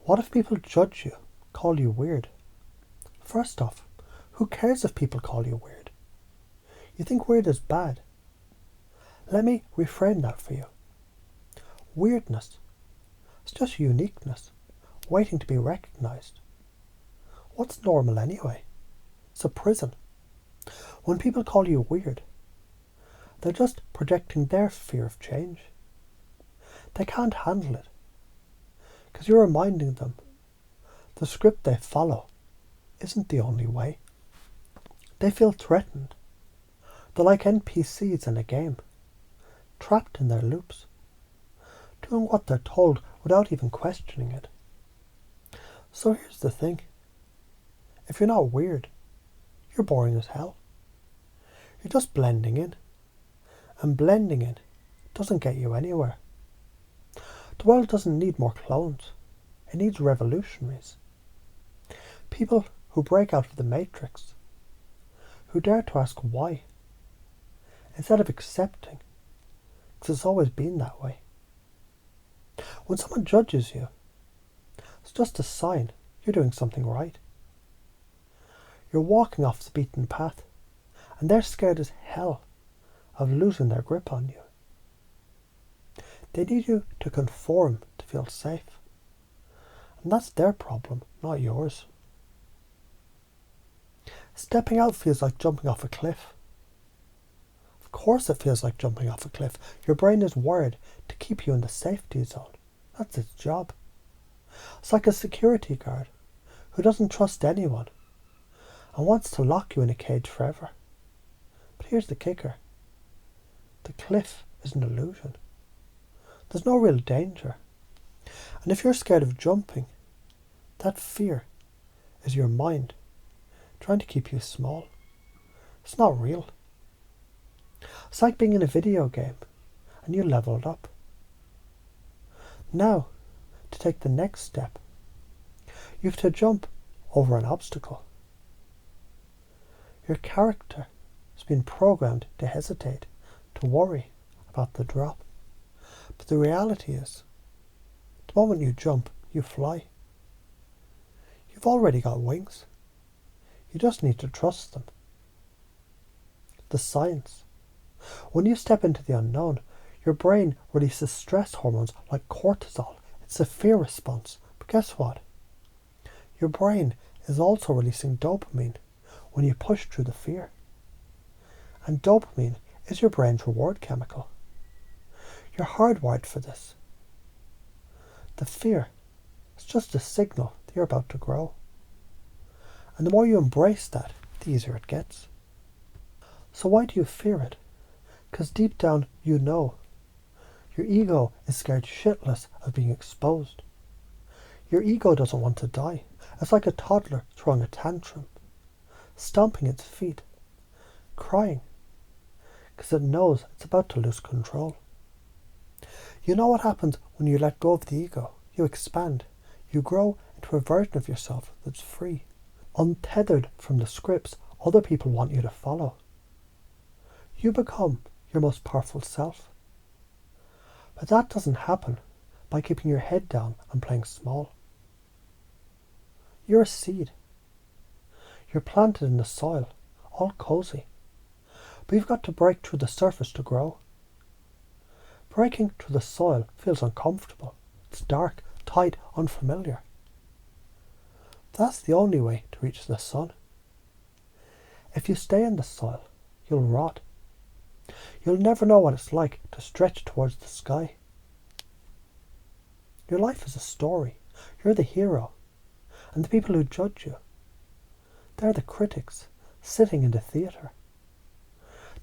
What if people judge you, call you weird? First off, who cares if people call you weird? You think weird is bad. Let me reframe that for you. Weirdness. It's just uniqueness, waiting to be recognised. What's normal anyway? It's a prison. When people call you weird, they're just projecting their fear of change. They can't handle it, because you're reminding them the script they follow isn't the only way. They feel threatened. They're like NPCs in a game, trapped in their loops, doing what they're told without even questioning it. So here's the thing. If you're not weird, you're boring as hell. You're just blending in. And blending in doesn't get you anywhere. The world doesn't need more clones. It needs revolutionaries. People who break out of the matrix. Who dare to ask why. Instead of accepting. Because it's always been that way. When someone judges you, it's just a sign you're doing something right. You're walking off the beaten path, and they're scared as hell of losing their grip on you. They need you to conform to feel safe. And that's their problem, not yours. Stepping out feels like jumping off a cliff. Of course it feels like jumping off a cliff. Your brain is wired to keep you in the safety zone. That's its job. It's like a security guard who doesn't trust anyone and wants to lock you in a cage forever. But here's the kicker. The cliff is an illusion. There's no real danger. And if you're scared of jumping, that fear is your mind trying to keep you small. It's not real. It's like being in a video game and you leveled up. Now, to take the next step, you have to jump over an obstacle. Your character has been programmed to hesitate, to worry about the drop. But the reality is, the moment you jump, you fly. You've already got wings. You just need to trust them. The science. When you step into the unknown, your brain releases stress hormones like cortisol. It's a fear response. But guess what? Your brain is also releasing dopamine when you push through the fear. And dopamine is your brain's reward chemical. You're hardwired for this. The fear is just a signal that you're about to grow. And the more you embrace that, the easier it gets. So why do you fear it? Because deep down you know. Your ego is scared shitless of being exposed. Your ego doesn't want to die. It's like a toddler throwing a tantrum, stomping its feet, crying, because it knows it's about to lose control. You know what happens when you let go of the ego? You expand. You grow into a version of yourself that's free, untethered from the scripts other people want you to follow. You become your most powerful self. But that doesn't happen by keeping your head down and playing small. You're a seed. You're planted in the soil, all cozy. But you've got to break through the surface to grow. Breaking through the soil feels uncomfortable. It's dark, tight, unfamiliar. That's the only way to reach the sun. If you stay in the soil, you'll rot. You'll never know what it's like to stretch towards the sky. Your life is a story. You're the hero. And the people who judge you, they're the critics sitting in the theatre.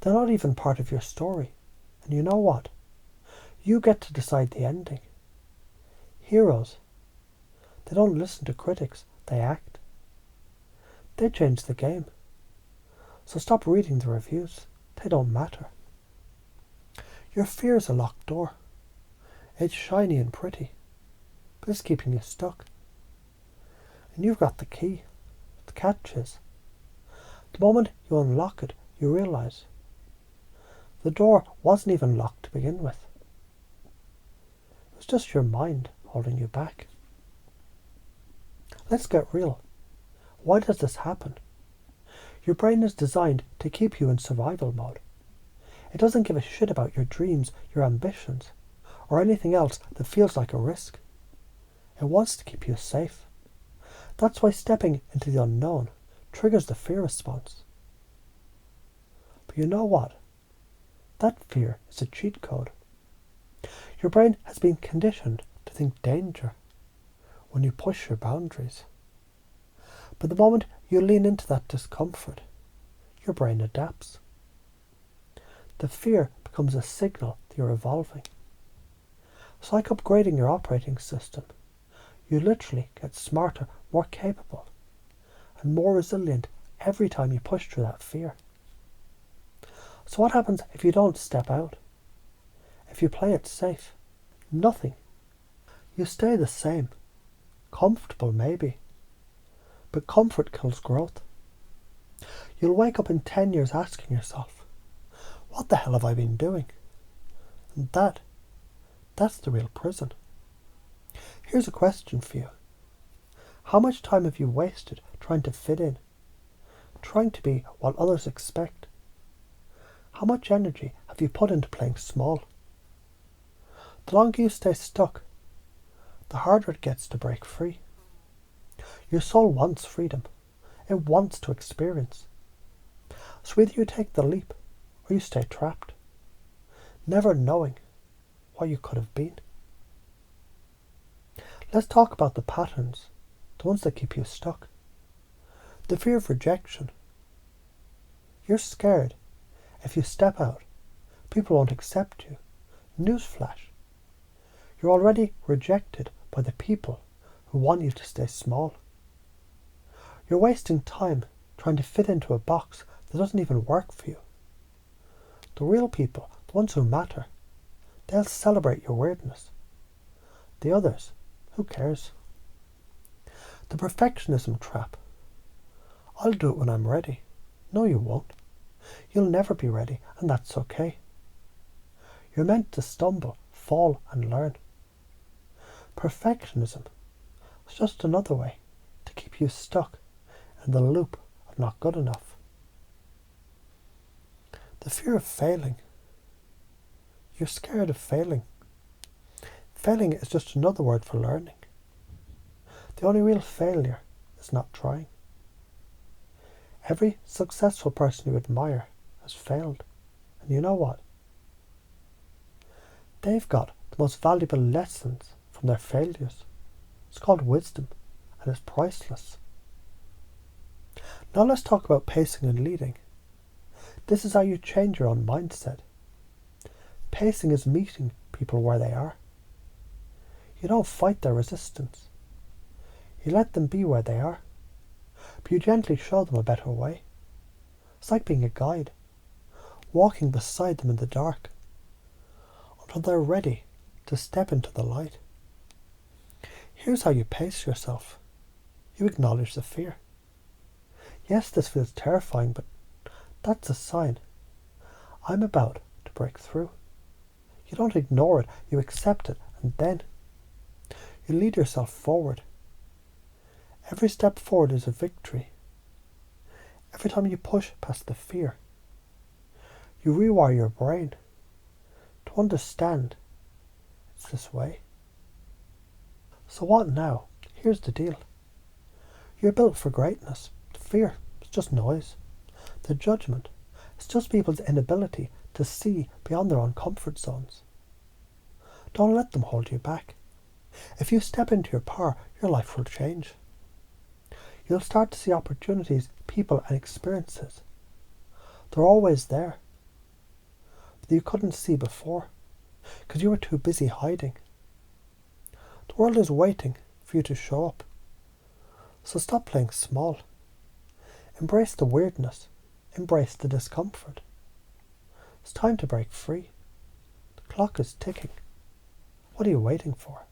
They're not even part of your story. And you know what? You get to decide the ending. Heroes, they don't listen to critics, they act. They change the game. So stop reading the reviews. They don't matter. Your fear is a locked door. It's shiny and pretty, but it's keeping you stuck. And you've got the key. The catch is, the moment you unlock it, you realise the door wasn't even locked to begin with. It was just your mind holding you back. Let's get real. Why does this happen? Your brain is designed to keep you in survival mode. It doesn't give a shit about your dreams, your ambitions, or anything else that feels like a risk. It wants to keep you safe. That's why stepping into the unknown triggers the fear response. But you know what? That fear is a cheat code. Your brain has been conditioned to think danger when you push your boundaries. But the moment you lean into that discomfort, your brain adapts. The fear becomes a signal that you're evolving. It's like upgrading your operating system. You literally get smarter, more capable, and more resilient every time you push through that fear. So what happens if you don't step out? If you play it safe? Nothing. You stay the same. Comfortable maybe. But comfort kills growth. You'll wake up in 10 years asking yourself, what the hell have I been doing? And that's the real prison. Here's a question for you. How much time have you wasted trying to fit in? Trying to be what others expect? How much energy have you put into playing small? The longer you stay stuck, the harder it gets to break free. Your soul wants freedom. It wants to experience. So either you take the leap or you stay trapped, never knowing what you could have been. Let's talk about the patterns, the ones that keep you stuck. The fear of rejection. You're scared. If you step out, people won't accept you. Newsflash. You're already rejected by the people who want you to stay small. You're wasting time trying to fit into a box that doesn't even work for you. The real people, the ones who matter, they'll celebrate your weirdness. The others, who cares? The perfectionism trap. I'll do it when I'm ready. No, you won't. You'll never be ready, and that's okay. You're meant to stumble, fall, and learn. Perfectionism is just another way to keep you stuck in the loop of not good enough. The fear of failing. You're scared of failing. Failing is just another word for learning. The only real failure is not trying. Every successful person you admire has failed. And you know what? They've got the most valuable lessons from their failures. It's called wisdom, and it's priceless. Now let's talk about pacing and leading. This is how you change your own mindset. Pacing is meeting people where they are. You don't fight their resistance. You let them be where they are, but you gently show them a better way. It's like being a guide, walking beside them in the dark until they're ready to step into the light. Here's how you pace yourself. You acknowledge the fear. Yes, this feels terrifying, but that's a sign. I'm about to break through. You don't ignore it, you accept it, and then you lead yourself forward. Every step forward is a victory. Every time you push past the fear, you rewire your brain to understand it's this way. So what now? Here's the deal. You're built for greatness. The fear is just noise. The judgment is just people's inability to see beyond their own comfort zones. Don't let them hold you back. If you step into your power, your life will change. You'll start to see opportunities, people and experiences. They're always there, but you couldn't see before because you were too busy hiding. The world is waiting for you to show up. So stop playing small. Embrace the weirdness. Embrace the discomfort. It's time to break free. The clock is ticking. What are you waiting for?